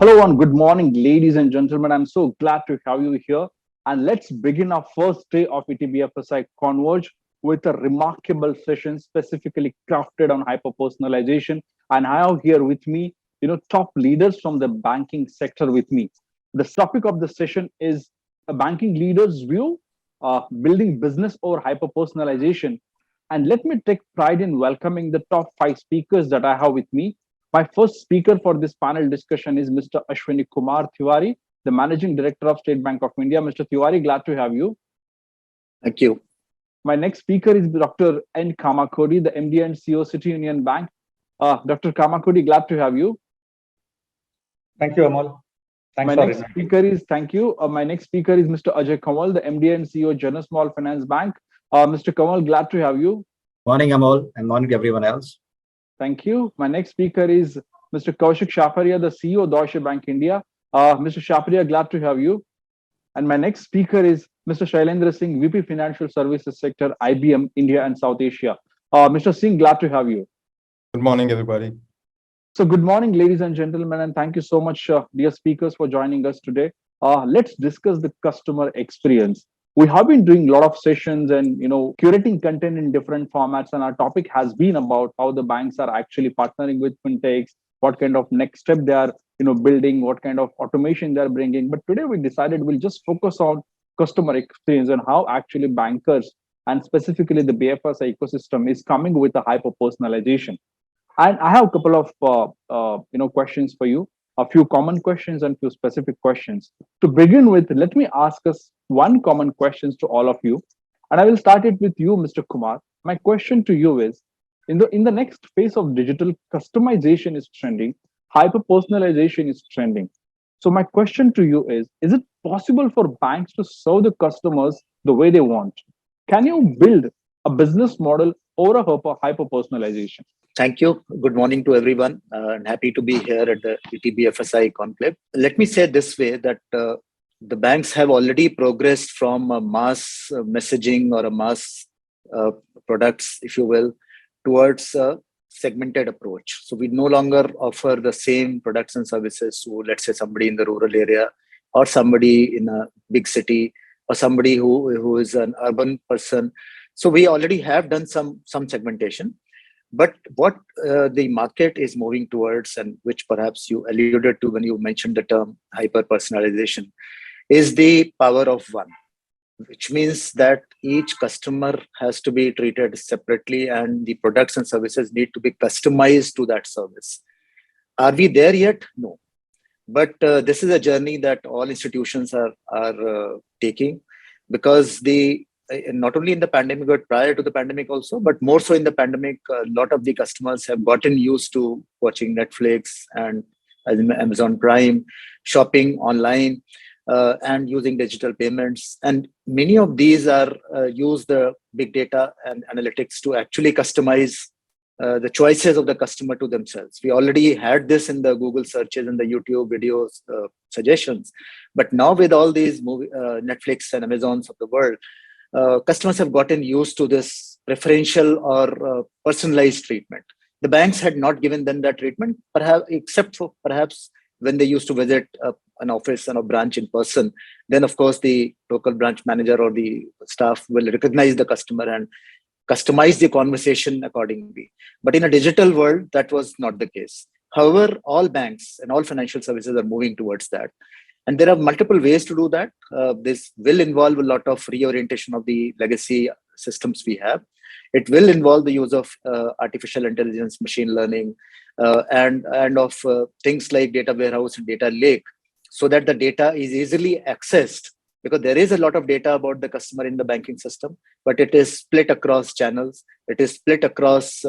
Hello and good morning, ladies and gentlemen. I'm so glad to have you here. And let's begin our first day of ETBFSI Converge with a remarkable session specifically crafted on hyper-personalization. And I have here with me, top leaders from the banking sector with me. The topic of the session is a banking leader's view, building business over hyper-personalization. And let me take pride in welcoming the top five speakers that I have with me. My first speaker for this panel discussion is Mr. Ashwini Kumar Tiwari, the Managing Director of State Bank of India. Mr. Tiwari, glad to have you. Thank you. My next speaker is Dr. N. Kamakodi, the MD and CEO, City Union Bank. Dr. Kamakodi, glad to have you. Thank you, Amal. Thank you. My next speaker is Mr. Ajay Kamal, the MD and CEO, Jana Small Finance Bank. Mr. Kamal, glad to have you. Morning, Amal, and morning to everyone else. Thank you. My next speaker is Mr. Kaushik Shaparia, the CEO of Deutsche Bank India. Mr. Shaparia, glad to have you. And my next speaker is Mr. Shailendra Singh, VP Financial Services Sector, IBM, India and South Asia. Mr. Singh, glad to have you. Good morning, everybody. So good morning, ladies and gentlemen, and thank you so much, dear speakers, for joining us today. Let's discuss the customer experience. We have been doing a lot of sessions and curating content in different formats, and our topic has been about how the banks are actually partnering with fintechs, what kind of next step they are building, what kind of automation they're bringing. But today we decided we'll just focus on customer experience and how actually bankers and specifically the BFSI ecosystem is coming with a hyper personalization. And I have a couple of questions for you, a few common questions and few specific questions. To begin with, let me ask us one common questions to all of you. And I will start it with you, Mr. Kumar. My question to you is, in the next phase of digital, customization is trending, hyper-personalization is trending. So my question to you is it possible for banks to serve the customers the way they want? Can you build a business model over a hyper-personalization? Thank you. Good morning to everyone. I'm happy to be here at the ETBFSI conclave. Let me say this way that the banks have already progressed from a mass messaging or a mass products, if you will, towards a segmented approach. So we no longer offer the same products and services to, let's say, somebody in the rural area or somebody in a big city or somebody who is an urban person. So we already have done some segmentation. But what the market is moving towards, and which perhaps you alluded to when you mentioned the term hyper-personalization, is the power of one, which means that each customer has to be treated separately and the products and services need to be customized to that service. Are we there yet? No. But this is a journey that all institutions are taking, because not only in the pandemic, but prior to the pandemic also, but more so in the pandemic, a lot of the customers have gotten used to watching Netflix and Amazon Prime, shopping online, and using digital payments. And many of these are use the big data and analytics to actually customize the choices of the customer to themselves. We already had this in the Google searches and the YouTube videos suggestions. But now with all these Netflix and Amazons of the world, customers have gotten used to this preferential or personalized treatment. The banks had not given them that treatment, perhaps, except for perhaps when they used to visit an office and a branch in person. Then, of course, the local branch manager or the staff will recognize the customer and customize the conversation accordingly. But in a digital world, that was not the case. However, all banks and all financial services are moving towards that. And there are multiple ways to do that. This will involve a lot of reorientation of the legacy systems we have. It will involve the use of artificial intelligence, machine learning, and of things like data warehouse and data lake, so that the data is easily accessed. Because there is a lot of data about the customer in the banking system, but it is split across channels. It is split across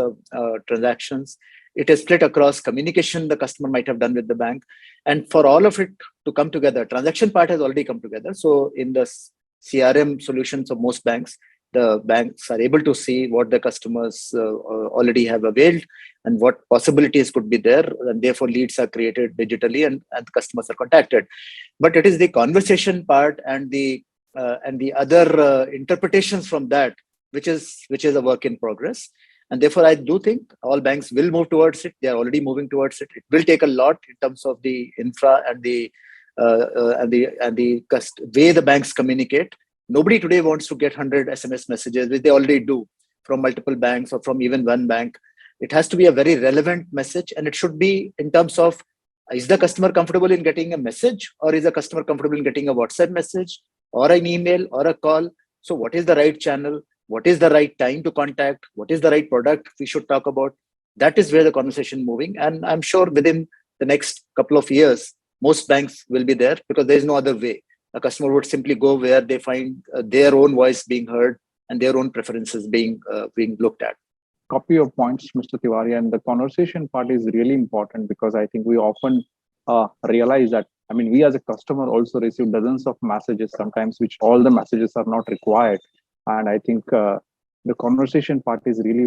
transactions. It is split across communication the customer might have done with the bank. And for all of it to come together, transaction part has already come together. So in the CRM solutions of most banks, the banks are able to see what the customers already have availed and what possibilities could be there. And therefore, leads are created digitally and customers are contacted. But it is the conversation part and the other interpretations from that, which is a work in progress. And therefore, I do think all banks will move towards it. They are already moving towards it. It will take a lot in terms of the infra and the way the banks communicate. Nobody today wants to get 100 SMS messages, which they already do from multiple banks or from even one bank. It has to be a very relevant message, and it should be in terms of, is the customer comfortable in getting a message, or is the customer comfortable in getting a WhatsApp message or an email or a call? So what is the right channel? What is the right time to contact? What is the right product we should talk about? That is where the conversation moving. And I'm sure within the next couple of years, most banks will be there, because there is no other way. A customer would simply go where they find their own voice being heard and their own preferences being looked at. Copy your points, Mr. Tiwari, and the conversation part is really important, because I think we often realize that, I mean, we as a customer also receive dozens of messages sometimes, which all the messages are not required. And I think the conversation part is really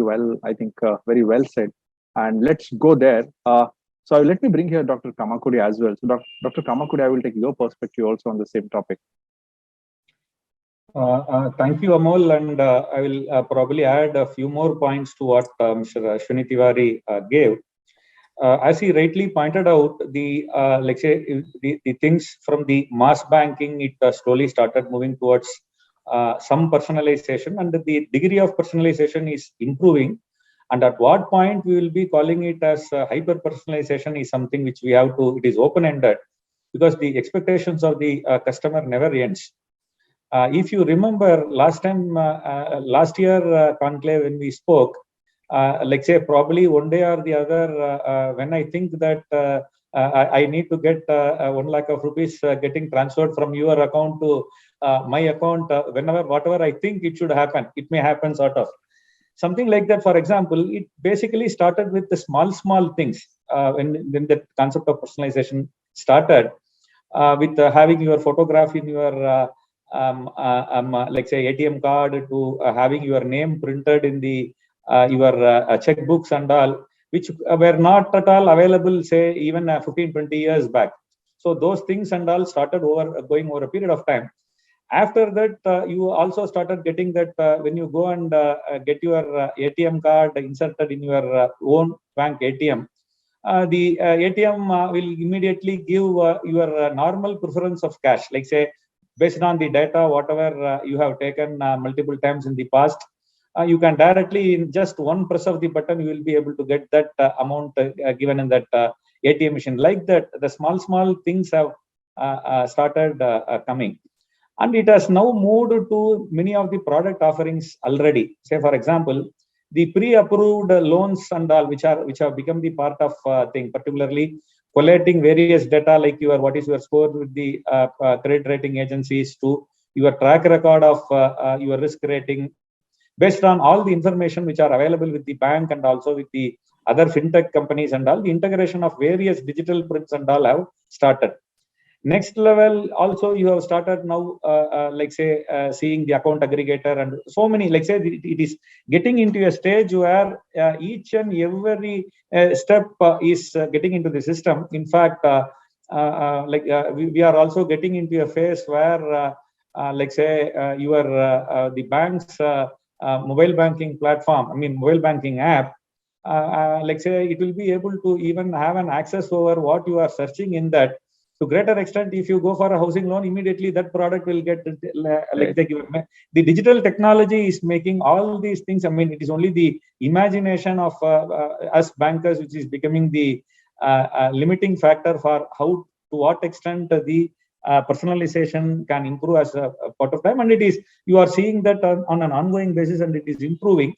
very well said. And let's go there. So let me bring here Dr. Kamakudi as well. So Dr. Kamakudi, I will take your perspective also on the same topic. Thank you, Amol, and I will probably add a few more points to what Mr. Ashwini Tiwari gave. As he rightly pointed out, the things from the mass banking, it slowly started moving towards some personalization, and the degree of personalization is improving. And at what point we will be calling it as hyper personalization is something which we have to, it is open-ended, because the expectations of the customer never ends. If you remember last year conclave when we spoke, probably one day or the other, when I think that I need to get 1 lakh of rupees getting transferred from your account to my account, whatever I think it should happen, it may happen sort of. Something like that, for example, it basically started with the small things when the concept of personalization started, with having your photograph in your ATM card, to having your name printed in the your checkbooks and all, which were not at all available, say, even 15-20 years back. So those things and all started going over a period of time. After that, you also started getting that when you go and get your ATM card inserted in your own bank ATM, the ATM will immediately give your normal preference of cash, like say, based on the data, whatever you have taken multiple times in the past, you can directly, in just one press of the button, you will be able to get that amount given in that ATM machine. Like that, the small things have started coming. And it has now moved to many of the product offerings already. Say, for example, the pre-approved loans and all, which have become the part of thing, particularly collating various data like what is your score with the credit rating agencies, to your track record of your risk rating, based on all the information which are available with the bank and also with the other fintech companies and all. The integration of various digital prints and all have started. Next level, also you have started now, seeing the account aggregator and so many, it is getting into a stage where each and every step is getting into the system. In fact, we are also getting into a phase where, the bank's mobile banking platform, mobile banking app, it will be able to even have an access over what you are searching in that. To greater extent, if you go for a housing loan, immediately that product will get the digital technology is making all these things. It is only the imagination of us bankers which is becoming the limiting factor for to what extent the personalization can improve as a part of time. And you are seeing that on an ongoing basis, and it is improving.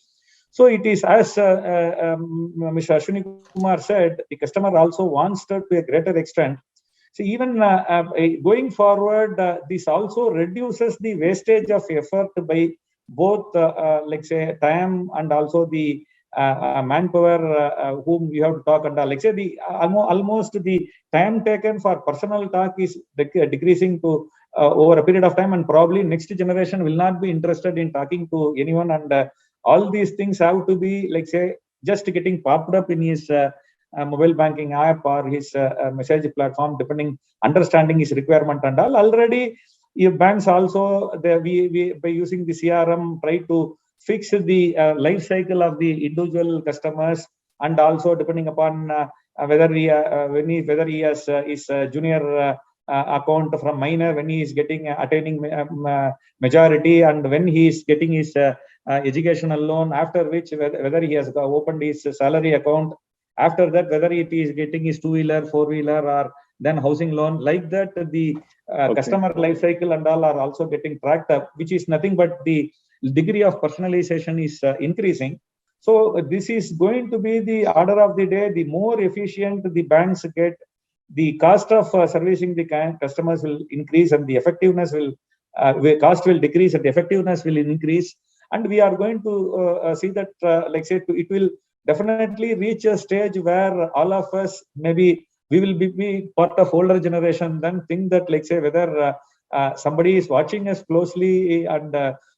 So it is, as Mr. Ashwini Kumar said, the customer also wants that to a greater extent. So even going forward, this also reduces the wastage of effort by both, time and also the manpower whom you have to talk, and almost the time taken for personal talk is decreasing to over a period of time, and probably next generation will not be interested in talking to anyone, and all these things have to be just getting popped up in his mobile banking app or his message platform, understanding his requirement and all. Already, if banks also, we by using the CRM, try to fix the life cycle of the individual customers, and also depending upon whether he has his junior account from minor, when he is getting attaining majority, and when he is getting his educational loan, after which whether he has opened his salary account, after that whether it is getting his two-wheeler, four-wheeler, or then housing loan. Like that, the customer life cycle and all are also getting tracked up, which is nothing but the degree of personalization is increasing. So this is going to be the order of the day. The more efficient the banks get, the cost of servicing the customers will increase, and the effectiveness will cost will decrease and effectiveness will increase. And we are going to see that, like say, it will definitely reach a stage where all of us, maybe we will be part of older generation, then think that, like say, whether somebody is watching us closely, and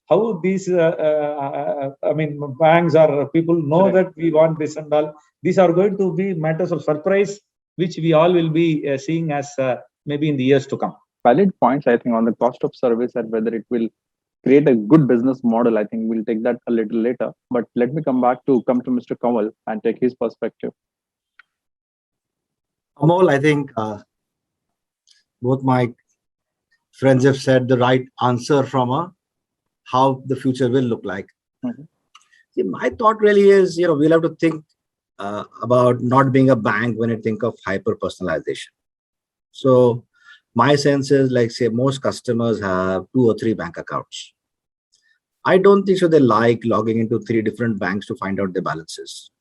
how these banks or people know that we want this and all. These are going to be matters of surprise, which we all will be seeing as maybe in the years to come. Valid points, I think, on the cost of service and whether it will create a good business model. I think we'll take that a little later. But let me come to Mr. Kamal and take his perspective. Amol, I think both my friends have said the right answer from how the future will look like. Mm-hmm. See, my thought really is, we'll have to think about not being a bank when you think of hyper personalization. So my sense is, like, say, most customers have 2 or 3 bank accounts. I don't think so they like logging into 3 different banks to find out their balances.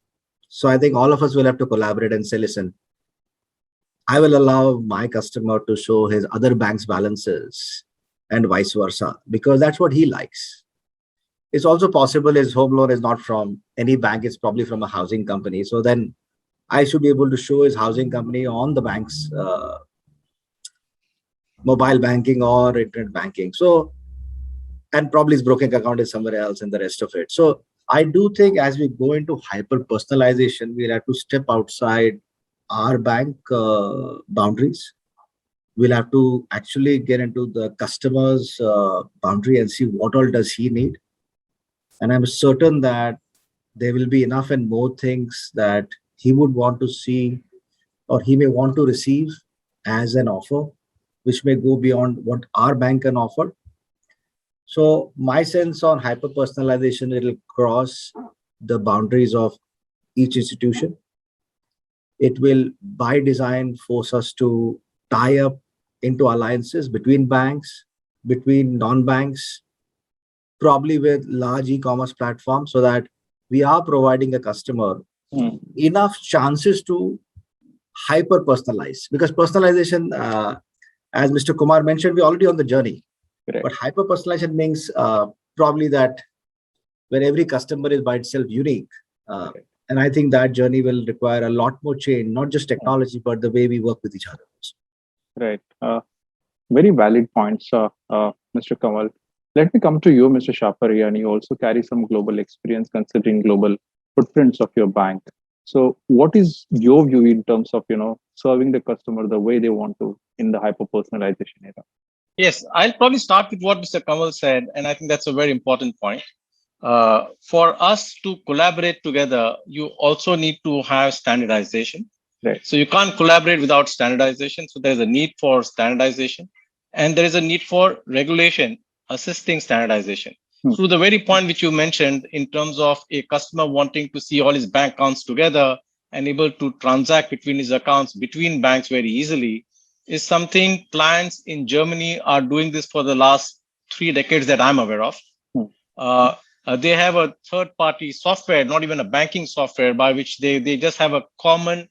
So I think all of us will have to collaborate and say, listen, I will allow my customer to show his other bank's balances and vice versa, because that's what he likes. It's also possible his home loan is not from any bank, it's probably from a housing company. So then I should be able to show his housing company on the bank's mobile banking or internet banking. So, and probably his broking account is somewhere else and the rest of it. So I do think as we go into hyper personalization, we'll have to step outside our bank boundaries. We'll have to actually get into the customer's boundary and see what all does he need. And I'm certain that there will be enough and more things that he would want to see, or he may want to receive as an offer, which may go beyond what our bank can offer. So my sense on hyper personalization, it'll cross the boundaries of each institution. It will by design force us to tie up into alliances between banks, between non-banks, probably with large e-commerce platforms, so that we are providing a customer enough chances to hyper personalize. Because personalization, as Mr. Kumar mentioned, we're already on the journey. Correct. But hyper personalization means probably that where every customer is by itself unique. And I think that journey will require a lot more change, not just technology, but the way we work with each other. Right. Very valid points, Mr. Kamal. Let me come to you, Mr. Shapari, and you also carry some global experience considering global footprints of your bank. So what is your view in terms of, serving the customer the way they want to in the hyper-personalization era? Yes, I'll probably start with what Mr. Kamal said, and I think that's a very important point. For us to collaborate together, you also need to have standardization. Right. So you can't collaborate without standardization. So there's a need for standardization, and there is a need for regulation assisting standardization. To the very point which you mentioned in terms of a customer wanting to see all his bank accounts together and able to transact between his accounts between banks very easily is something clients in Germany are doing this for the last 3 decades that I'm aware of. They have a third-party software, not even a banking software, by which they just have a common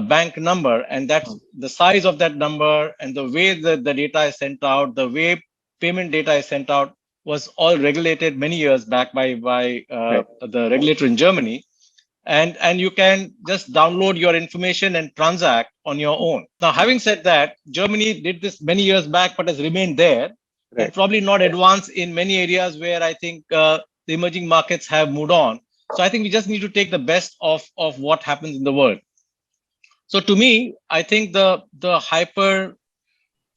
bank number, and that's the size of that number and the way the data is sent out, the way payment data is sent out was all regulated many years back by the regulator in Germany. And you can just download your information and transact on your own. Now, having said that, Germany did this many years back, but has remained there. Right. And probably not advanced in many areas where I think the emerging markets have moved on. So I think we just need to take the best of what happens in the world. So to me, I think the hyper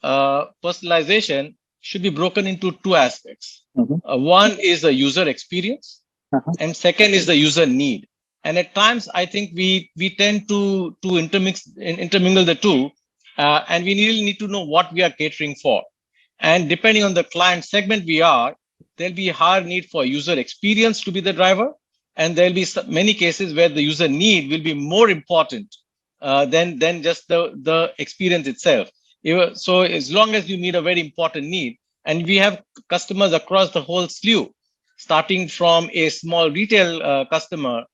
personalization should be broken into two aspects. Mhm. One is the user experience, and second is the user need. And at times, I think we tend to intermingle the two, and we really need to know what we are catering for. And depending on the client segment we are, there'll be a higher need for user experience to be the driver, and there'll be many cases where the user need will be more important than just the experience itself. So as long as you meet a very important need, and we have customers across the whole slew, starting from a small retail customer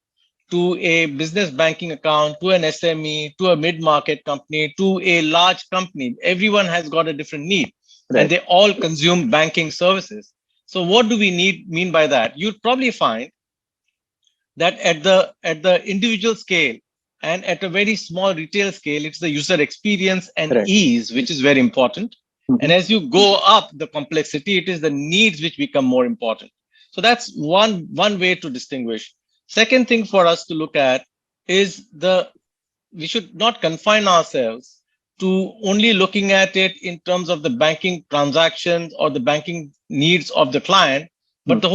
to a business banking account, to an SME, to a mid-market company, to a large company. Everyone has got a different need, Right. and they all consume banking services. So what do we mean by that? You'll probably find that at the individual scale and at a very small retail scale, it's the user experience and Right. ease which is very important. Mhm. And as you go up the complexity, it is the needs which become more important. So that's one way to distinguish. Second thing for us to look at is we should not confine ourselves to only looking at it in terms of the banking transactions or the banking needs of the client, but the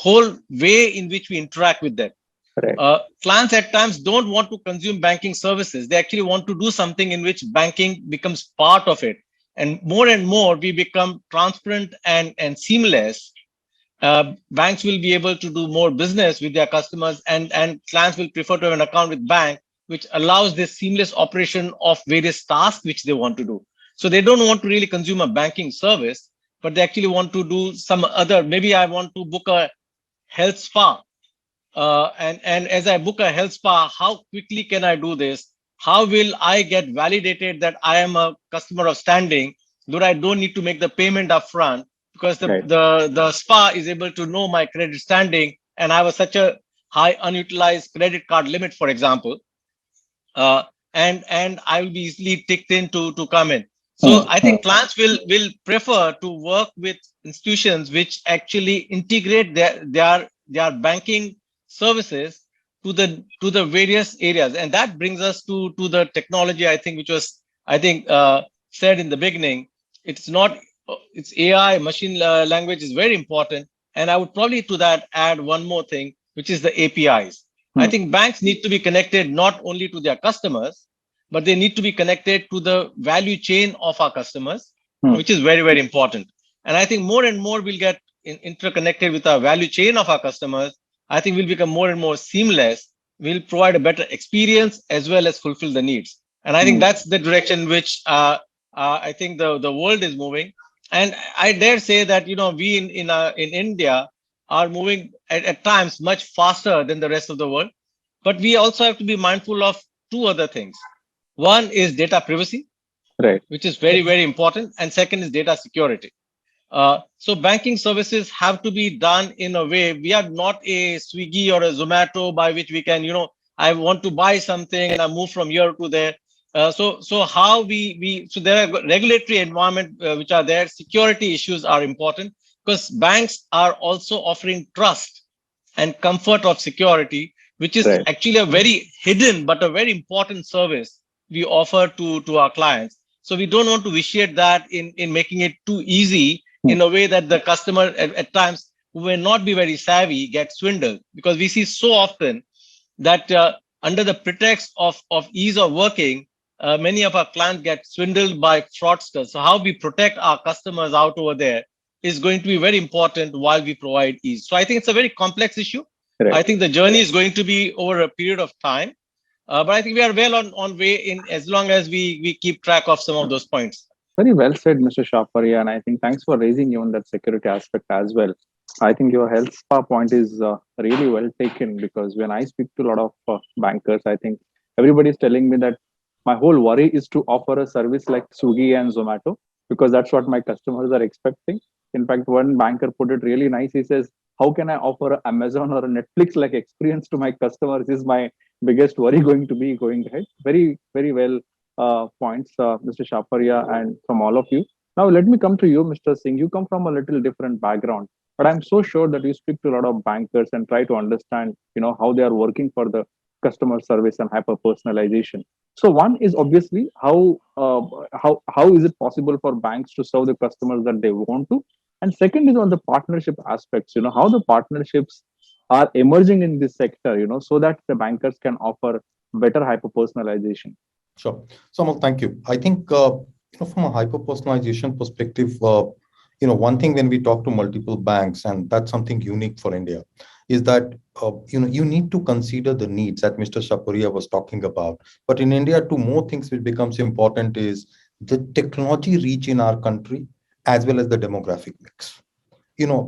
whole way in which we interact with them. Correct. Clients at times don't want to consume banking services. They actually want to do something in which banking becomes part of it. And more we become transparent and seamless. Banks will be able to do more business with their customers, and clients will prefer to have an account with bank, which allows this seamless operation of various tasks which they want to do. So they don't want to really consume a banking service, but they actually want to do some other. Maybe I want to book a health spa, and as I book a health spa, how quickly can I do this? How will I get validated that I am a customer of standing, that I don't need to make the payment upfront, because Right. the spa is able to know my credit standing, and I have such a high unutilized credit card limit, for example, and I will be easily ticked in to come in. So I think clients will prefer to work with institutions which actually integrate their banking services to the various areas, and that brings us to the technology. I think which was said in the beginning. It's not it's AI, machine language is very important, and I would probably to that add one more thing, which is the APIs. I think banks need to be connected not only to their customers, but they need to be connected to the value chain of our customers, which is very, very important. And I think more and more we'll get interconnected with our value chain of our customers. I think we'll become more and more seamless. We'll provide a better experience as well as fulfill the needs. And I think that's the direction which I think the world is moving. And I dare say that we in India are moving at times much faster than the rest of the world. But we also have to be mindful of two other things. One is data privacy, Right. which is very, very important. And second is data security. So banking services have to be done in a way. We are not a Swiggy or a Zomato by which we can, I want to buy something and I move from here to there. So how so there are regulatory environment which are there. Security issues are important because banks are also offering trust and comfort of security, which is Right. actually a very hidden but a very important service we offer to our clients. So we don't want to vitiate that in making it too easy in a way that the customer at times who may not be very savvy get swindled, because we see so often that under the pretext of ease of working, many of our clients get swindled by fraudsters. So how we protect our customers out over there is going to be very important while we provide ease. So I think it's a very complex issue. Right. I think the journey is going to be over a period of time, but I think we are well on way in as long as we keep track of some of those points. Very well said, Mr. Shafaria, and I think thanks for raising even that security aspect as well. I think your health spa point is really well taken, because when I speak to a lot of bankers, I think everybody is telling me that my whole worry is to offer a service like Swiggy and Zomato, because that's what my customers are expecting. In fact, one banker put it really nice. He says, how can I offer a Amazon or a Netflix like experience to my customers is my biggest worry going to be going ahead. Very, very well points, Mr. Shafaria, and from all of you. Now, let me come to you, Mr. Singh. You come from a little different background, but I'm so sure that you speak to a lot of bankers and try to understand, how they are working for the customer service and hyper personalization. So one is obviously how is it possible for banks to serve the customers that they want to, and second is on the partnership aspects. How the partnerships are emerging in this sector. So that the bankers can offer better hyper personalization. Sure. So, Amal, thank you. I think, from a hyper-personalization perspective, one thing when we talk to multiple banks, and that's something unique for India, is that, you need to consider the needs that Mr. Shapuria was talking about. But in India, two more things which becomes important is the technology reach in our country, as well as the demographic mix.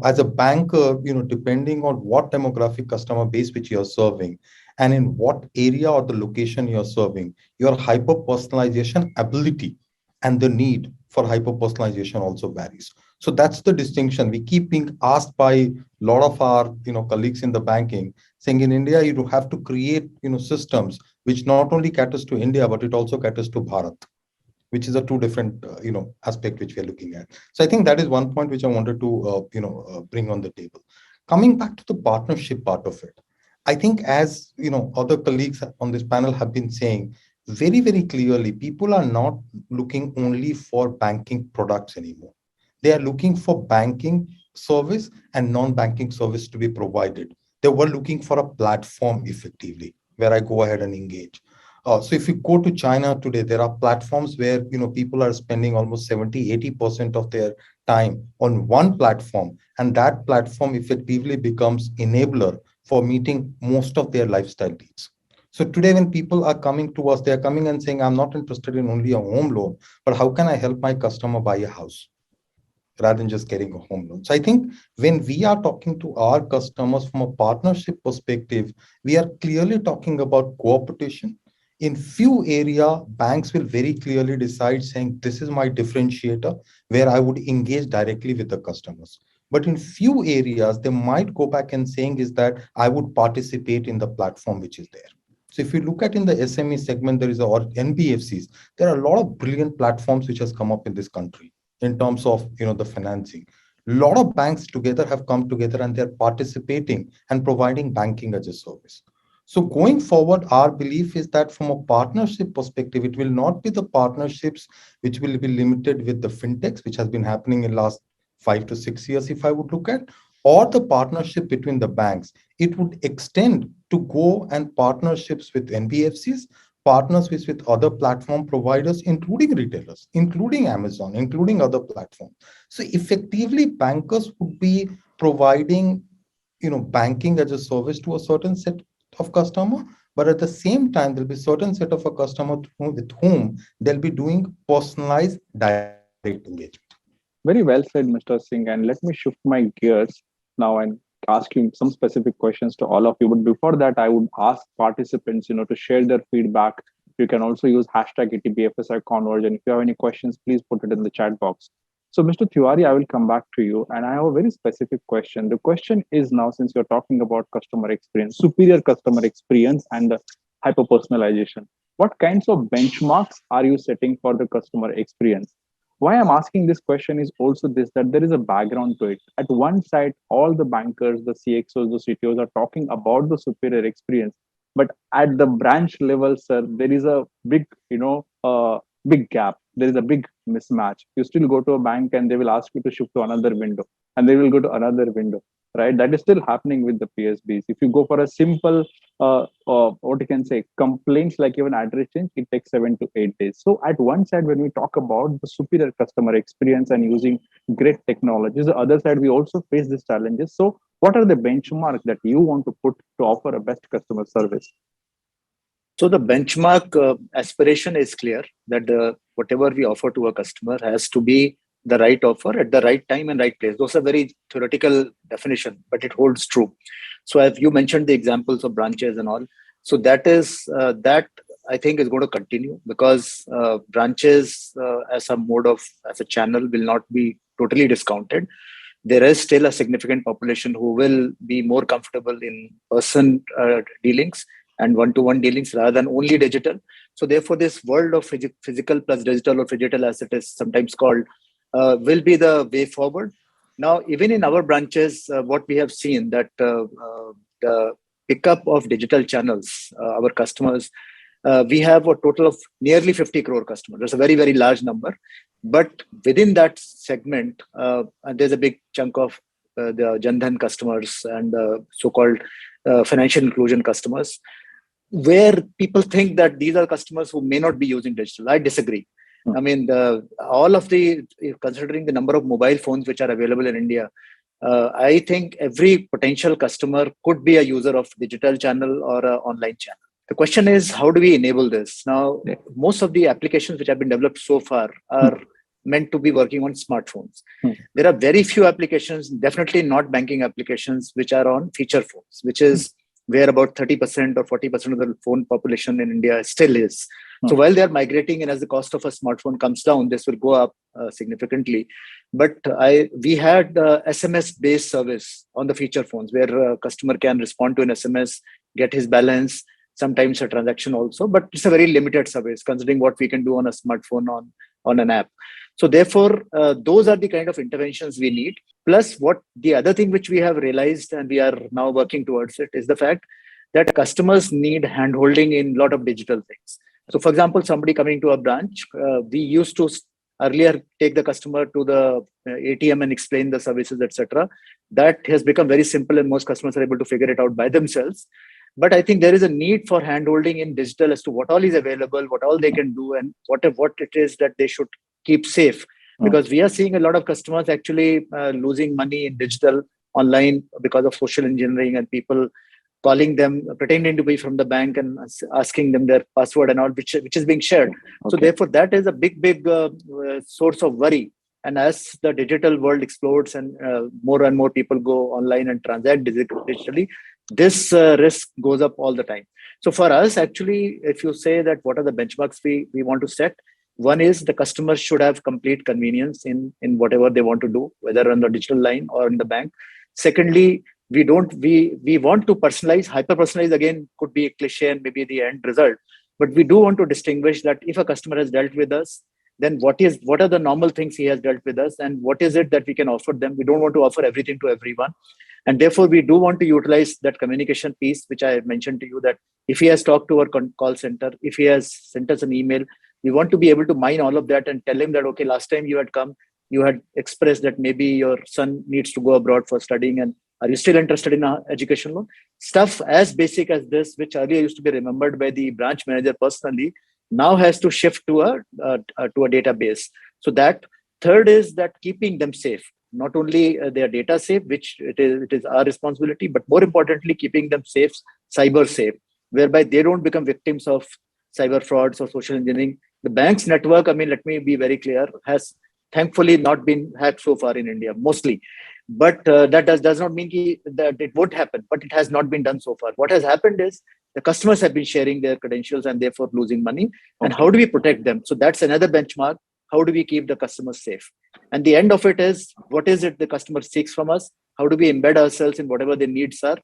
As a banker, depending on what demographic customer base which you're serving and in what area or the location you're serving, your hyper personalization ability and the need for hyper personalization also varies. So that's the distinction. We keep being asked by a lot of our colleagues in the banking, saying in India you have to create systems which not only caters to India but it also caters to Bharat, which is a two different aspect which we are looking at. So I think that is one point which I wanted to bring on the table. Coming back to the partnership part of it, I think as other colleagues on this panel have been saying very, very clearly, people are not looking only for banking products anymore. They are looking for banking service and non-banking service to be provided. They were looking for a platform effectively where I go ahead and engage. So if you go to China today, there are platforms where people are spending almost 70-80% of their time on one platform, and that platform effectively becomes enabler for meeting most of their lifestyle needs. So today, when people are coming to us, they are coming and saying, "I'm not interested in only a home loan, but how can I help my customer buy a house?" rather than just getting a home loan. So I think when we are talking to our customers from a partnership perspective, we are clearly talking about cooperation. In few area, banks will very clearly decide saying, this is my differentiator where I would engage directly with the customers. But in few areas, they might go back and saying is that I would participate in the platform which is there. So if you look at in the SME segment, there is or NBFCs, there are a lot of brilliant platforms which has come up in this country in terms of the financing. A lot of banks together have come together and they're participating and providing banking as a service. So going forward, our belief is that from a partnership perspective, it will not be the partnerships which will be limited with the fintechs, which has been happening in last 5 to 6 years, if I would look at, or the partnership between the banks. It would extend to go and partnerships with NBFCs, partners with other platform providers, including retailers, including Amazon, including other platforms. So effectively, bankers would be providing, banking as a service to a certain set of customer, but at the same time, there'll be certain set of a customer with whom they'll be doing personalized direct engagement. Very well said, Mr. Singh. And let me shift my gears now and ask you some specific questions to all of you. But before that, I would ask participants, to share their feedback. You can also use hashtag ETBFSI Converge. And if you have any questions, please put it in the chat box. So, Mr. Tiwari, I will come back to you. And I have a very specific question. The question is now, since you're talking about customer experience, superior customer experience and the hyper personalization, what kinds of benchmarks are you setting for the customer experience? Why I'm asking this question is also this, that there is a background to it. At one side, all the bankers, the CXOs, the CTOs are talking about the superior experience. But at the branch level, sir, there is a big, big gap. There is a big mismatch. You still go to a bank and they will ask you to shift to another window, and they will go to another window, right? That is still happening with the PSBs. If you go for a simple, what you can say, complaints like even address change, it takes 7 to 8 days. So at one side, when we talk about the superior customer experience and using great technologies, the other side, we also face these challenges. So what are the benchmarks that you want to put to offer a best customer service? So the benchmark aspiration is clear that whatever we offer to a customer has to be the right offer at the right time and right place. Those are very theoretical definition, but it holds true. So as you mentioned the examples of branches and all, so that is that I think is going to continue because branches as a channel will not be totally discounted. There is still a significant population who will be more comfortable in person dealings and one-to-one dealings rather than only digital. So therefore, this world of physical plus digital, or phygital as it is sometimes called, will be the way forward. Now, even in our branches, what we have seen that the pickup of digital channels, our customers, we have a total of nearly 50 crore customers. That's a very, very large number. But within that segment, there's a big chunk of the Jan Dhan customers and so-called financial inclusion customers, where people think that these are customers who may not be using digital. I disagree. I mean, considering the number of mobile phones which are available in India, I think every potential customer could be a user of digital channel or an online channel. The question is, how do we enable this? Now, most of the applications which have been developed so far are meant to be working on smartphones. There are very few applications, definitely not banking applications, which are on feature phones, which is where about 30% or 40% of the phone population in India still is. So while they're migrating and as the cost of a smartphone comes down, this will go up significantly. But we had SMS-based service on the feature phones where a customer can respond to an SMS, get his balance, sometimes a transaction also, but it's a very limited service considering what we can do on a smartphone on an app. So therefore, those are the kind of interventions we need. Plus, what the other thing which we have realized and we are now working towards it is the fact that customers need handholding in a lot of digital things. So for example, somebody coming to a branch, we used to earlier take the customer to the ATM and explain the services, etc. That has become very simple and most customers are able to figure it out by themselves. But I think there is a need for handholding in digital as to what all is available, what all they can do, and what it is that they should keep safe. Because we are seeing a lot of customers actually losing money in digital online because of social engineering and people calling them, pretending to be from the bank and asking them their password and all, which is being shared. So therefore, that is a big source of worry. And as the digital world explodes and more and more people go online and transact digitally, this risk goes up all the time. So for us, actually, if you say that what are the benchmarks we want to set, one is the customer should have complete convenience in whatever they want to do, whether on the digital line or in the bank. Secondly, we want to personalize. Hyper personalize again could be a cliche and maybe the end result, but we do want to distinguish that if a customer has dealt with us, then what are the normal things he has dealt with us and what is it that we can offer them. We don't want to offer everything to everyone. And therefore, we do want to utilize that communication piece, which I mentioned to you, that if he has talked to our call center, if he has sent us an email, we want to be able to mine all of that and tell him that, okay, last time you had come, you had expressed that maybe your son needs to go abroad for studying, and are you still interested in an education loan? Stuff as basic as this, which earlier used to be remembered by the branch manager personally, now has to shift to a database. So that third is that keeping them safe. Not only their data safe, which it is our responsibility, but more importantly, keeping them safe, cyber safe, whereby they don't become victims of cyber frauds or social engineering. The bank's network, I mean, let me be very clear, has thankfully not been hacked so far in India, mostly. But that does not mean that it won't happen, but it has not been done so far. What has happened is the customers have been sharing their credentials and therefore losing money. And how do we protect them? So that's another benchmark. How do we keep the customers safe? And the end of it is, what is it the customer seeks from us? How do we embed ourselves in whatever their needs are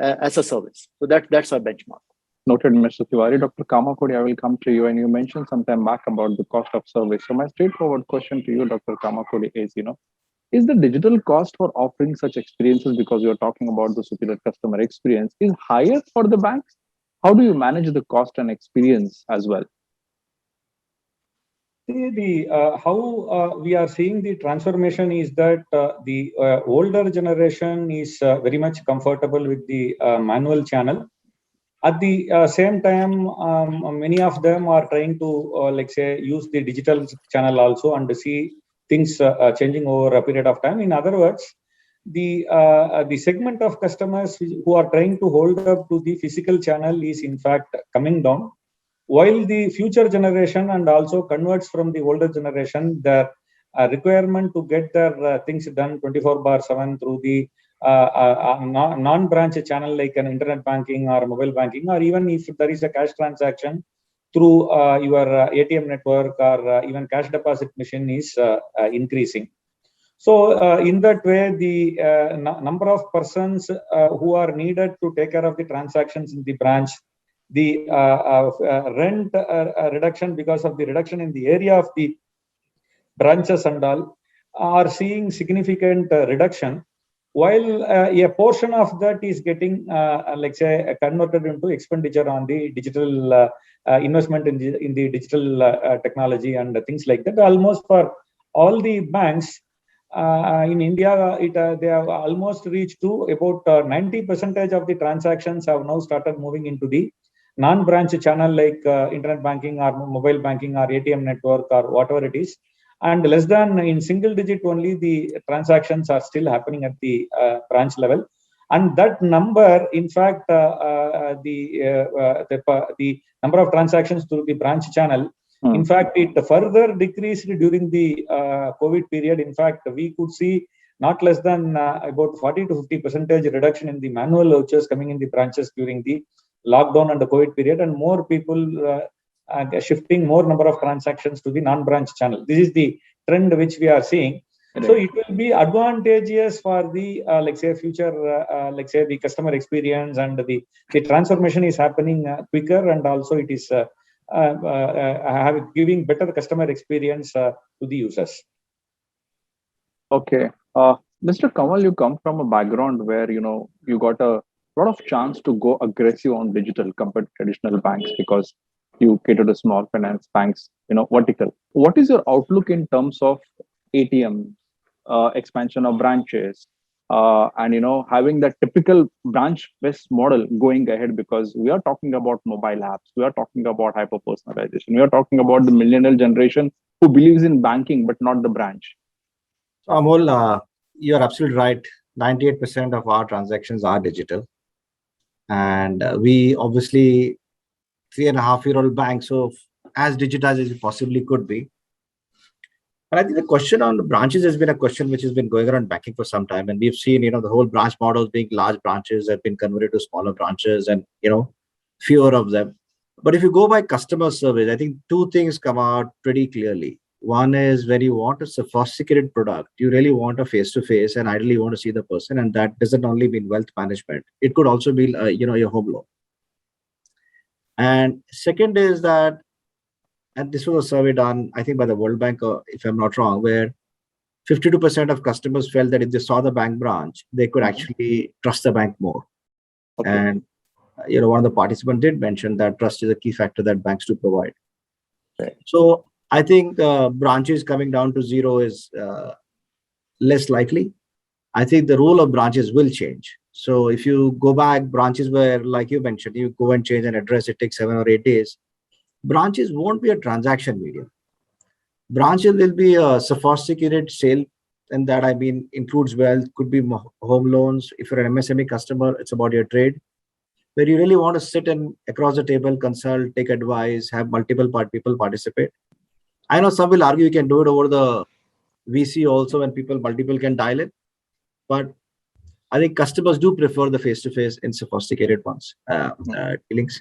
as a service? So that's our benchmark. Noted, Mr. Tiwari. Dr. Kamakodi, I will come to you. And you mentioned some time back about the cost of service. So my straightforward question to you, Dr. Kamakodi, is, is the digital cost for offering such experiences, because you're talking about the superior customer experience, is higher for the banks? How do you manage the cost and experience as well? How we are seeing the transformation is that the older generation is very much comfortable with the manual channel. At the same time, many of them are trying to, use the digital channel also and see things changing over a period of time. In other words, the segment of customers who are trying to hold up to the physical channel is in fact coming down, while the future generation and also converts from the older generation, their requirement to get their things done 24/7 through the non-branch channel like an internet banking or mobile banking, or even if there is a cash transaction through your ATM network or even cash deposit machine is increasing. So in that way, the number of persons who are needed to take care of the transactions in the branch, the rent reduction because of the reduction in the area of the branches and all, are seeing significant reduction, while a portion of that is getting, like say, converted into expenditure on the digital investment in the digital technology and things like that. Almost for all the banks in India, they have almost reached to about 90% of the transactions have now started moving into the non-branch channel like internet banking or mobile banking or ATM network or whatever it is. And less than in single digit only the transactions are still happening at the branch level. And that number, in fact, the number of transactions through the branch channel, in fact, it further decreased during the COVID period. In fact, we could see not less than about 40 to 50% reduction in the manual vouchers coming in the branches during the lockdown and the COVID period, and more people shifting more number of transactions to the non-branch channel. This is the trend which we are seeing. Right. So it will be advantageous for the like say future like say the customer experience, and the transformation is happening quicker, and also it is giving better customer experience to the users. Okay, Mr. Kamal, you come from a background where you got a lot of chance to go aggressive on digital compared to traditional banks, because you cater to small finance banks, vertical. What is your outlook in terms of ATM, expansion of branches, and having that typical branch-based model going ahead? Because we are talking about mobile apps, we are talking about hyper personalization, we are talking about the millennial generation who believes in banking but not the branch. So Amol, you're absolutely right. 98% of our transactions are digital, and we obviously 3.5-year-old bank, so as digitized as it possibly could be. And I think the question on the branches has been a question which has been going around banking for some time, and we've seen the whole branch models being large branches have been converted to smaller branches, and fewer of them. But if you go by customer service, I think two things come out pretty clearly. One is, when you want a sophisticated product, you really want a face-to-face, and ideally you want to see the person, and that doesn't only mean wealth management. It could also be your home loan. And second is that, and this was a survey done, I think, by the World Bank, if I'm not wrong, where 52% of customers felt that if they saw the bank branch, they could actually trust the bank more. Okay. And one of the participants did mention that trust is a key factor that banks do provide. Okay. So I think branches coming down to zero is less likely. I think the role of branches will change. So if you go back, branches where, like you mentioned, you go and change an address, it takes 7 or 8 days. Branches won't be a transaction medium. Branches will be a sophisticated sale, and that, I mean, includes wealth, could be home loans. If you're an MSME customer, it's about your trade, where you really want to sit and across the table, consult, take advice, have multiple people participate. I know some will argue you can do it over the VC also, when multiple can dial it, but I think customers do prefer the face-to-face in sophisticated ones, dealings.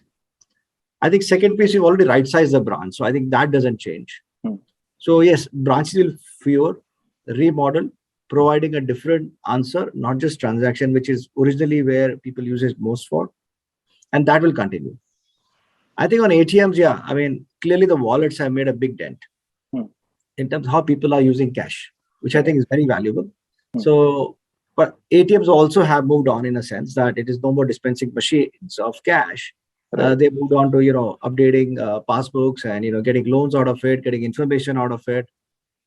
I think second piece, you've already right-sized the branch, so I think that doesn't change. So yes, branches will fewer, remodel, providing a different answer, not just transaction, which is originally where people use it most for, and that will continue. I think on ATMs, yeah, I mean, clearly the wallets have made a big dent in terms of how people are using cash, which I think is very valuable. So, but ATMs also have moved on in a sense that it is no more dispensing machines of cash. They moved on to updating passbooks and getting loans out of it, getting information out of it.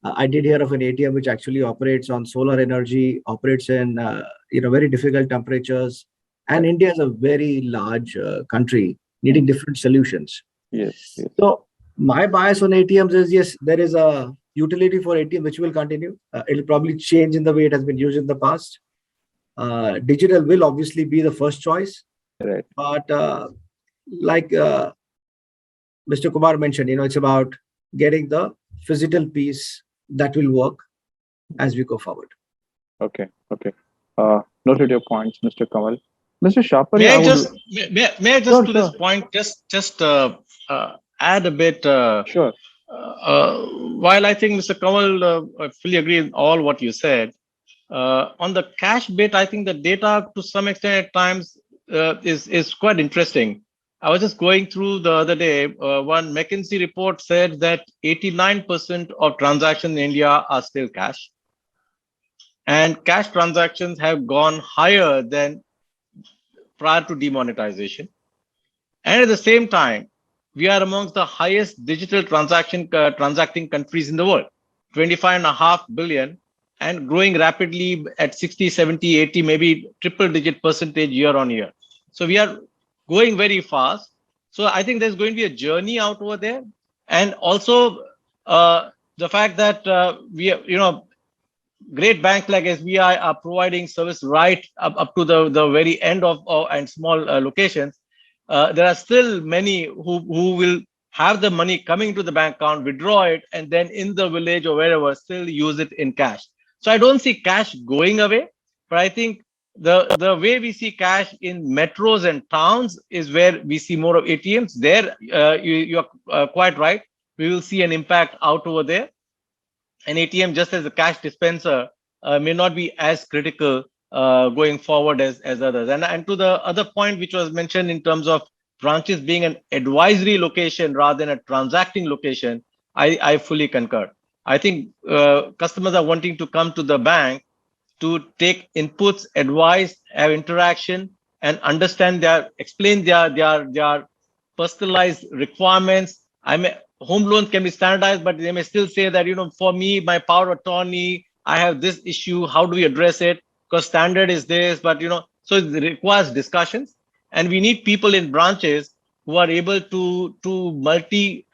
I did hear of an ATM which actually operates on solar energy, operates in very difficult temperatures, and India is a very large country needing different solutions. Yes. So my bias on ATMs is, yes, there is a utility for ATM which will continue. It'll probably change in the way it has been used in the past. Digital will obviously be the first choice, right? But like Mr. Kumar mentioned, it's about getting the physical piece that will work as we go forward. Okay. Noted your points, Mr. Kamal. Mr. Sharpani, may I just to this point just add a bit? Sure. While I think, Mr. Kamal, I fully agree with all what you said. On the cash bit, I think the data to some extent at times is quite interesting. I was just going through the other day, one McKinsey report said that 89% of transactions in India are still cash. and cash transactions have gone higher than prior to demonetization. And at the same time, we are amongst the highest digital transacting countries in the world, 25.5 billion, and growing rapidly at 60, 70, 80, maybe triple digit percentage year on year. So we are going very fast. So I think there's going to be a journey out over there. And also the fact that we are, great banks like SBI are providing service right up to the very end of and small locations. There are still many who will have the money coming to the bank account, withdraw it, and then in the village or wherever still use it in cash. So I don't see cash going away, but I think the way we see cash in metros and towns is where we see more of ATMs. There, you're quite right. We will see an impact out over there. An ATM, just as a cash dispenser, may not be as critical going forward as others. And to the other point which was mentioned in terms of branches being an advisory location rather than a transacting location, I fully concur. I think customers are wanting to come to the bank to take inputs, advice, have interaction, and understand explain their personalized requirements. Home loans can be standardized, but they may still say that, for me, my power of attorney, I have this issue. How do we address it? Because standard is this, but so it requires discussions, and we need people in branches who are able to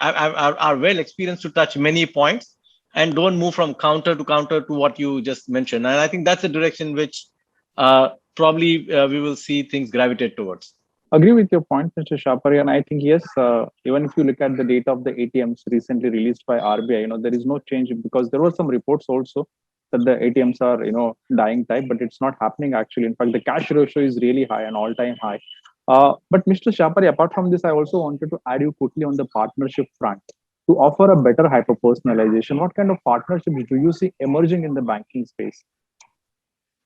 are well experienced to touch many points and don't move from counter to what you just mentioned. And I think that's the direction which probably we will see things gravitate towards. Agree with your point, Mr. Shapari, and I think yes. Even if you look at the data of the ATMs recently released by RBI, there is no change, because there were some reports also that the ATMs are dying type, but it's not happening actually. In fact, the cash ratio is really high, an all-time high. But Mr. Shapari, apart from this, I also wanted to add you quickly on the partnership front to offer a better hyper-personalization. What kind of partnerships do you see emerging in the banking space?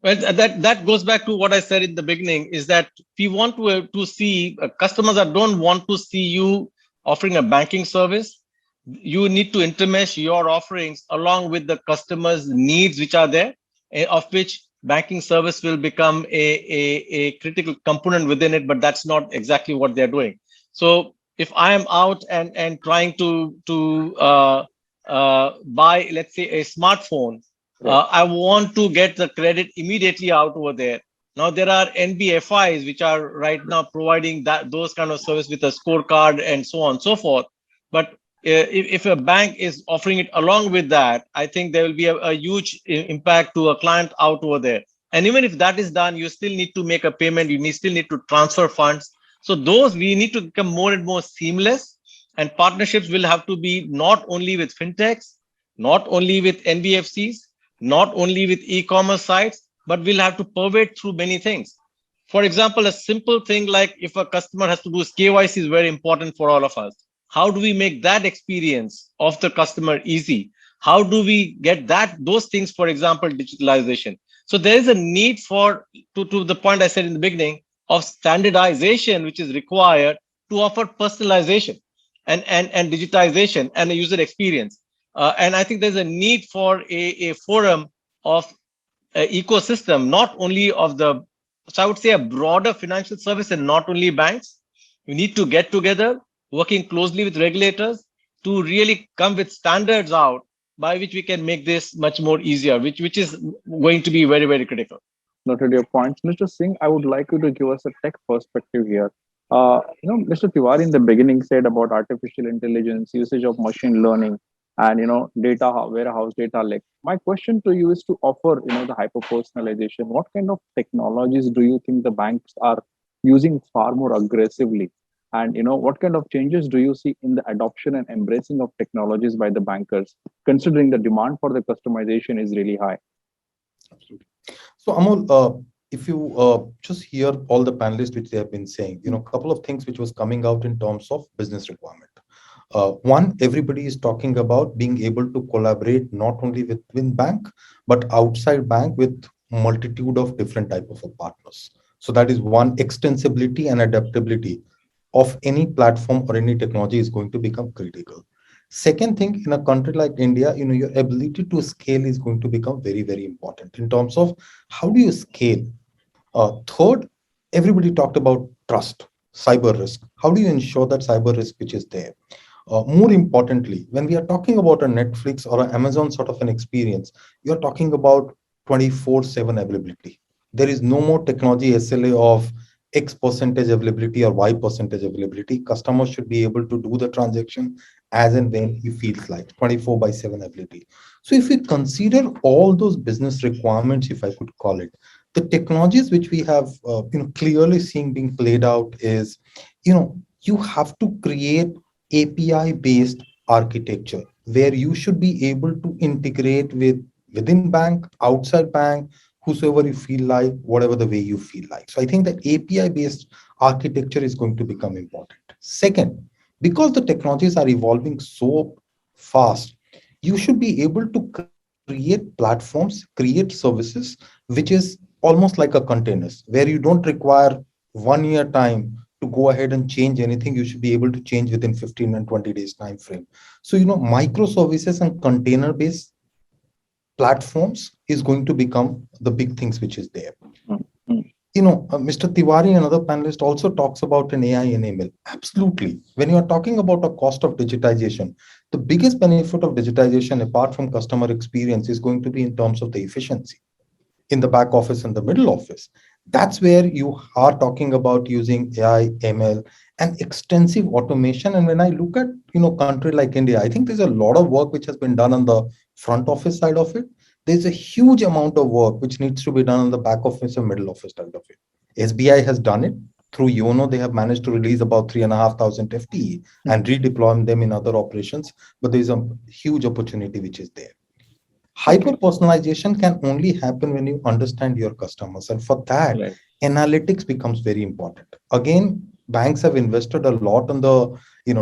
Well, that goes back to what I said in the beginning, is that we want to see customers that don't want to see you offering a banking service. You need to intermesh your offerings along with the customer's needs which are there, of which banking service will become a critical component within it, but that's not exactly what they're doing. So if I am out and trying to buy, let's say, a smartphone, I want to get the credit immediately out over there. Now there are NBFIs which are right now providing those kind of service with a scorecard and so on and so forth. But if a bank is offering it along with that, I think there will be a huge impact to a client out over there. And even if that is done, you still need to make a payment. You still need to transfer funds. So we need to become more and more seamless. And partnerships will have to be not only with fintechs, not only with NBFCs, not only with e-commerce sites, but we'll have to pervade through many things. For example, a simple thing like if a customer has to do KYC is very important for all of us. How do we make that experience of the customer easy? How do we get those things, for example, digitalization? So there is a need to the point I said in the beginning, of standardization, which is required to offer personalization and digitization and a user experience. And I think there's a need for a forum of ecosystem, not only so I would say a broader financial service and not only banks. We need to get together, working closely with regulators to really come with standards out by which we can make this much more easier, which is going to be very, very critical. Noted your points. Mr. Singh, I would like you to give us a tech perspective here. Mr. Tiwari in the beginning said about artificial intelligence, usage of machine learning, and data warehouse, data lake. My question to you is to offer the hyper personalization. What kind of technologies do you think the banks are using far more aggressively, and what kind of changes do you see in the adoption and embracing of technologies by the bankers, considering the demand for the customization is really high? Absolutely. So Amol, if you just hear all the panelists which they have been saying, a couple of things which was coming out in terms of business requirement. One, everybody is talking about being able to collaborate not only within bank, but outside bank with multitude of different type of partners. So that is one, extensibility and adaptability of any platform or any technology is going to become critical. Second thing, in a country like India, your ability to scale is going to become very, very important in terms of how do you scale. Third, everybody talked about trust, cyber risk. How do you ensure that cyber risk which is there? More importantly, when we are talking about a Netflix or an Amazon sort of an experience, you're talking about 24/7 availability. There is no more technology SLA of X percentage availability or Y percentage availability. Customers should be able to do the transaction as and when he feels like 24/7 availability. So if we consider all those business requirements, if I could call it, the technologies which we have clearly seeing being played out is, you have to create API based architecture where you should be able to integrate within bank, outside bank, whosoever you feel like, whatever the way you feel like. So I think the API based architecture is going to become important. Second, because the technologies are evolving so fast, you should be able to create platforms, create services, which is almost like a containers where you don't require 1 year time to go ahead and change anything. You should be able to change within 15 and 20 days time frame. So microservices and container based platforms is going to become the big things which is there. Mr. Tiwari and other panelists also talks about an AI and ML. Absolutely. When you are talking about a cost of digitization, the biggest benefit of digitization apart from customer experience is going to be in terms of the efficiency in the back office and the middle office. That's where you are talking about using AI, ML, and extensive automation. And when I look at, country like India, I think there's a lot of work which has been done on the front office side of it. There's a huge amount of work which needs to be done on the back office and middle office side of it. SBI has done it. Through YONO, they have managed to release about 3,500 FTE and redeploy them in other operations. But there's a huge opportunity which is there. Hyper personalization can only happen when you understand your customers. And for that, Right. analytics becomes very important. Again, banks have invested a lot on the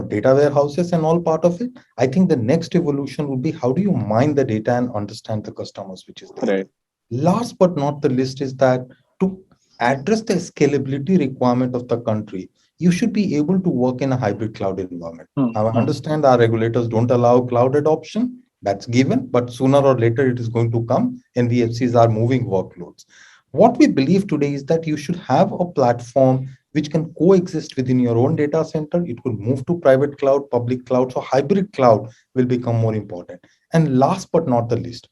data warehouses and all part of it. I think the next evolution would be how do you mine the data and understand the customers, which is there. Right. Last but not the least is that to address the scalability requirement of the country, you should be able to work in a hybrid cloud environment. Now, I understand our regulators don't allow cloud adoption. That's given, but sooner or later it is going to come. NBFCs are moving workloads. What we believe today is that you should have a platform which can coexist within your own data center. It could move to private cloud, public cloud. So hybrid cloud will become more important. And last but not the least,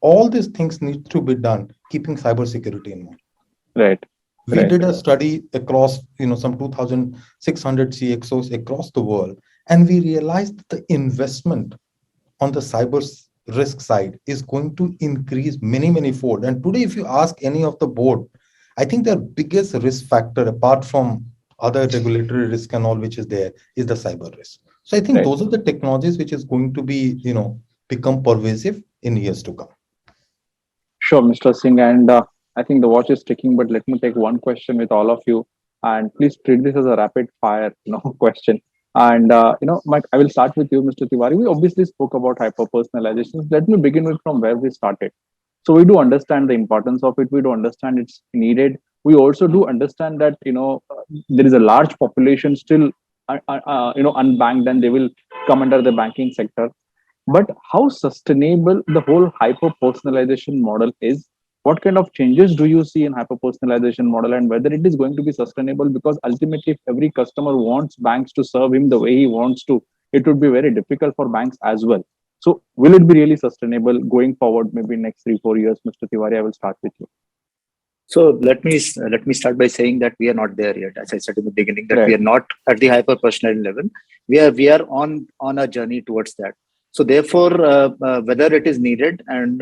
all these things need to be done keeping cybersecurity in mind. Right. We Right. did a study across, some 2,600 CXOs across the world, and we realized that the investment on the cyber risk side is going to increase many, many fold. And today, if you ask any of the board, I think their biggest risk factor, apart from other regulatory risk and all which is there, is the cyber risk. So I think Right. those are the technologies which is going to be, become pervasive in years to come. Sure, Mr. Singh. And I think the watch is ticking, but let me take one question with all of you. And please treat this as a rapid fire, question. And, Mike, I will start with you, Mr. Tiwari. We obviously spoke about hyper personalization. Let me begin with from where we started. So we do understand the importance of it. We do understand it's needed. We also do understand that, there is a large population still, unbanked, and they will come under the banking sector. But how sustainable the whole hyper personalization model is? What kind of changes do you see in hyper personalization model, and whether it is going to be sustainable? Because ultimately, if every customer wants banks to serve him the way he wants to, it would be very difficult for banks as well. So will it be really sustainable going forward, maybe next 3-4 years? Mr. Tiwari, I will start with you. So let me start by saying that we are not there yet. As I said in the beginning, that Right. we are not at the hyper personal level. We are on a journey towards that. So therefore, whether it is needed and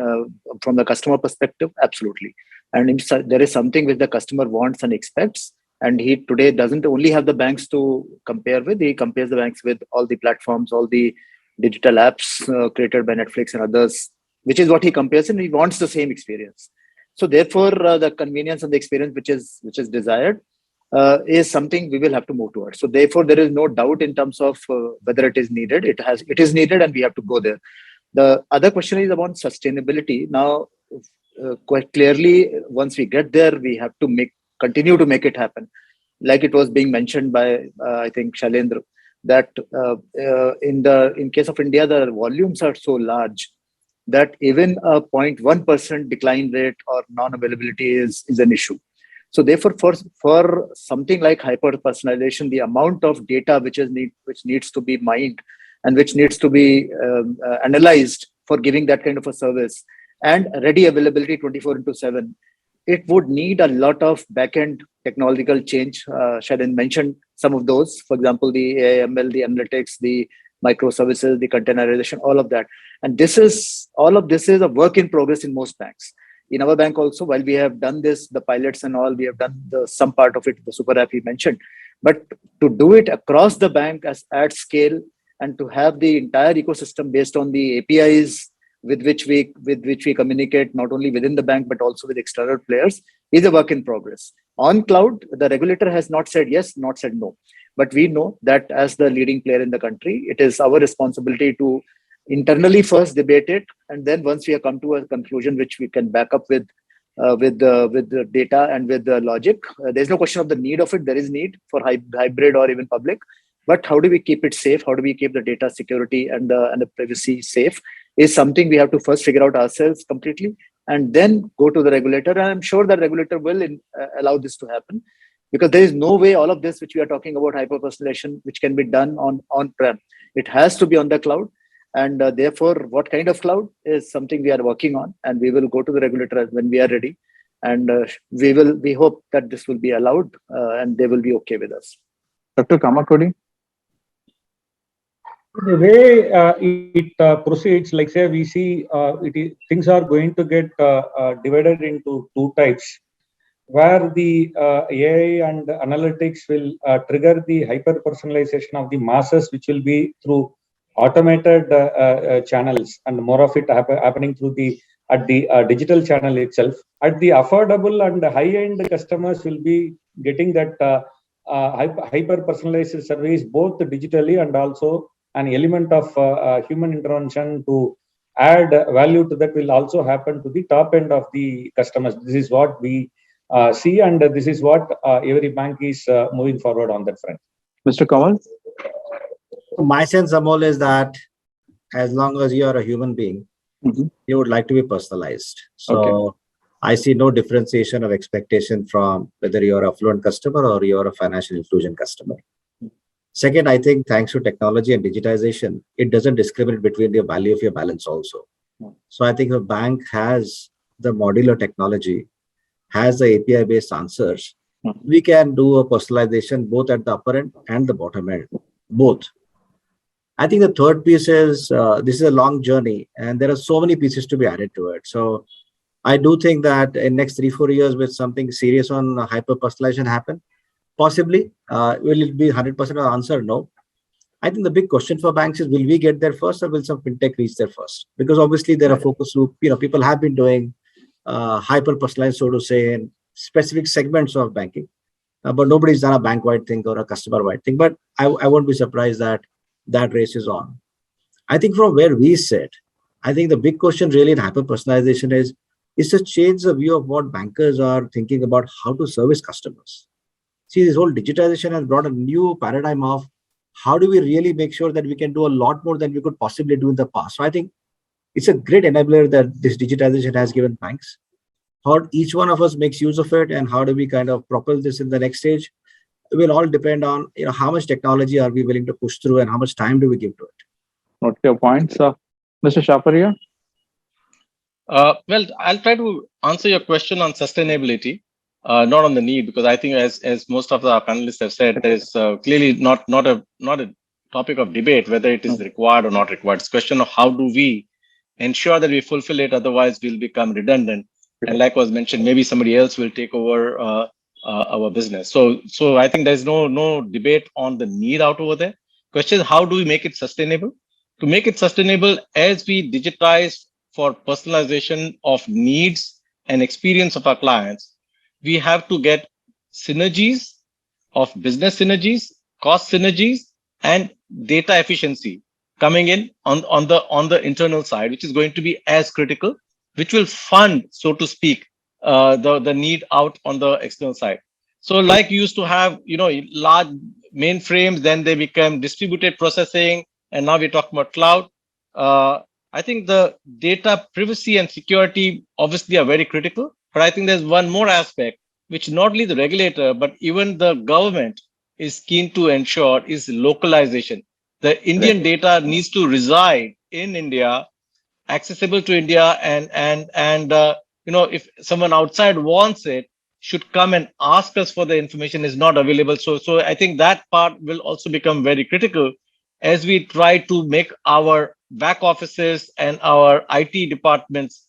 from the customer perspective, absolutely. And if there is something which the customer wants and expects, and he today doesn't only have the banks to compare with, he compares the banks with all the platforms, all the digital apps created by Netflix and others, which is what he compares, and he wants the same experience. So therefore, the convenience and the experience which is desired is something we will have to move towards. So therefore, there is no doubt in terms of whether it is needed. It is needed, and we have to go there. The other question is about sustainability. Now, quite clearly, once we get there, we have to continue to make it happen. Like it was being mentioned by I think Shailendra, that in case of India, the volumes are so large that even a 0.1% decline rate or non-availability is an issue. So therefore, for something like hyper personalization, the amount of data which needs to be mined and which needs to be analyzed for giving that kind of a service, and ready availability 24/7, it would need a lot of backend technological change. Sharon mentioned some of those, for example, the AML, the analytics, the microservices, the containerization, all of that. And all of this is a work in progress in most banks. In our bank also, while we have done this, the pilots and all, we have done some part of it, the super app he mentioned. But to do it across the bank at scale, and to have the entire ecosystem based on the APIs with which we communicate, not only within the bank but also with external players, is a work in progress. On cloud, the regulator has not said yes, not said no. But we know that as the leading player in the country, it is our responsibility to internally first debate it, and then once we have come to a conclusion which we can back up with the data and with the logic, there's no question of the need of it. There is need for hybrid or even public, but how do we keep it safe? How do we keep the data security and the privacy safe is something we have to first figure out ourselves completely, and then go to the regulator. And I'm sure the regulator will allow this to happen, because there is no way all of this which we are talking about, hyper personalization, which can be done on-prem. It has to be on the cloud. And therefore, what kind of cloud is something we are working on, and we will go to the regulator when we are ready. And we hope that this will be allowed, and they will be okay with us. Dr. Kamakodi? The way it proceeds, like say we see things are going to get divided into two types, where the AI and analytics will trigger the hyper personalization of the masses, which will be through automated channels, and more of it happening through the digital channel itself. At the affordable and high-end customers will be getting that hyper personalized service both digitally, and also an element of human intervention to add value to that will also happen to the top end of the customers. This is what we see, and this is what every bank is moving forward on that front. Mr. Kamal? My sense, Amol, is that as long as you are a human being, you would like to be personalized. So I see no differentiation of expectation from whether you're a affluent customer or you're a financial inclusion customer. Second, I think thanks to technology and digitization, it doesn't discriminate between the value of your balance also. So I think a bank has the modular technology, has the API-based answers. We can do a personalization both at the upper end and the bottom end, both. I think the third piece is, this is a long journey and there are so many pieces to be added to it. So I do think that in next 3-4 years, with something serious on hyper-personalization happen, possibly, will it be 100% answer? No. I think the big question for banks is, will we get there first, or will some fintech reach there first? Because obviously there are focus group, people have been doing hyper-personalized, so to say, in specific segments of banking, but nobody's done a bank-wide thing or a customer-wide thing. But I won't be surprised that that race is on. I think from where we sit, I think the big question really in hyper-personalization is to change the view of what bankers are thinking about how to service customers. See, this whole digitization has brought a new paradigm of how do we really make sure that we can do a lot more than we could possibly do in the past. So I think it's a great enabler that this digitization has given banks. How each one of us makes use of it and how do we kind of propel this in the next stage, it will all depend on how much technology are we willing to push through and how much time do we give to it. Note your points. Mr. Shaparia? Well, I'll try to answer your question on sustainability, not on the need, because I think as most of the panelists have said, there is clearly not a topic of debate whether it is required or not required. It's a question of how do we ensure that we fulfill it, otherwise we'll become redundant. And like was mentioned, maybe somebody else will take over our business. So I think there's no debate on the need out over there. Question is, how do we make it sustainable? To make it sustainable, as we digitize for personalization of needs and experience of our clients, we have to get synergies of business synergies, cost synergies, and data efficiency coming in on the internal side, which is going to be as critical, which will fund, so to speak, the need out on the external side. So like you used to have, large mainframes, then they become distributed processing, and now we're talking about cloud. I think the data privacy and security obviously are very critical, but I think there's one more aspect which not only the regulator, but even the government is keen to ensure is localization. The Indian data needs to reside in India, accessible to India, and if someone outside wants it, should come and ask us for the information is not available. So I think that part will also become very critical as we try to make our back offices and our IT departments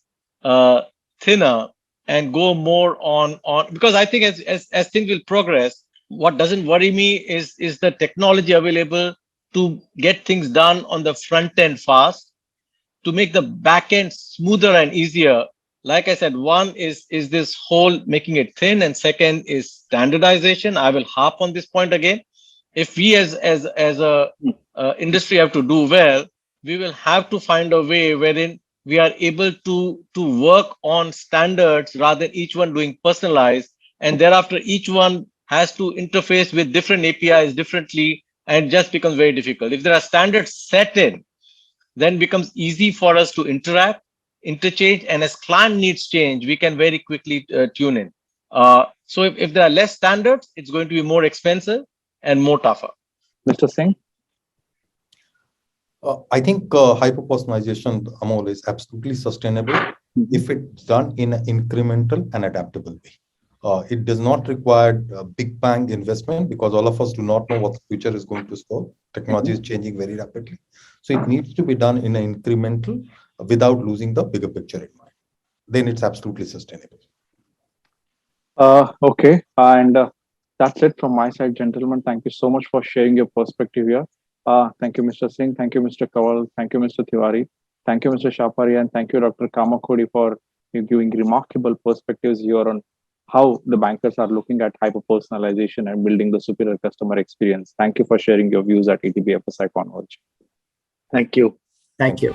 thinner and go more on because I think as things will progress, what doesn't worry me is the technology available to get things done on the front end fast, to make the back end smoother and easier. Like I said, one is this whole making it thin, and second is standardization. I will harp on this point again. If we as a industry have to do well, we will have to find a way wherein we are able to work on standards rather than each one doing personalized, and thereafter each one has to interface with different APIs differently, and it just becomes very difficult. If there are standards set in, then it becomes easy for us to interact, interchange, and as client needs change, we can very quickly tune in. So if there are less standards, it's going to be more expensive and more tougher. Mr. Singh? I think hyper-personalization, Amol, is absolutely sustainable if it's done in an incremental and adaptable way. It does not require a big bang investment because all of us do not know what the future is going to store. Technology is changing very rapidly. So it needs to be done in an incremental without losing the bigger picture in mind. Then it's absolutely sustainable. Okay. And that's it from my side, gentlemen. Thank you so much for sharing your perspective here. Thank you, Mr. Singh. Thank you, Mr. Kawal. Thank you, Mr. Tiwari. Thank you, Mr. Shapari. And thank you, Dr. Kamakodi, for giving remarkable perspectives here on how the bankers are looking at hyper-personalization and building the superior customer experience. Thank you for sharing your views at ETB FSI Converge. Thank you. Thank you.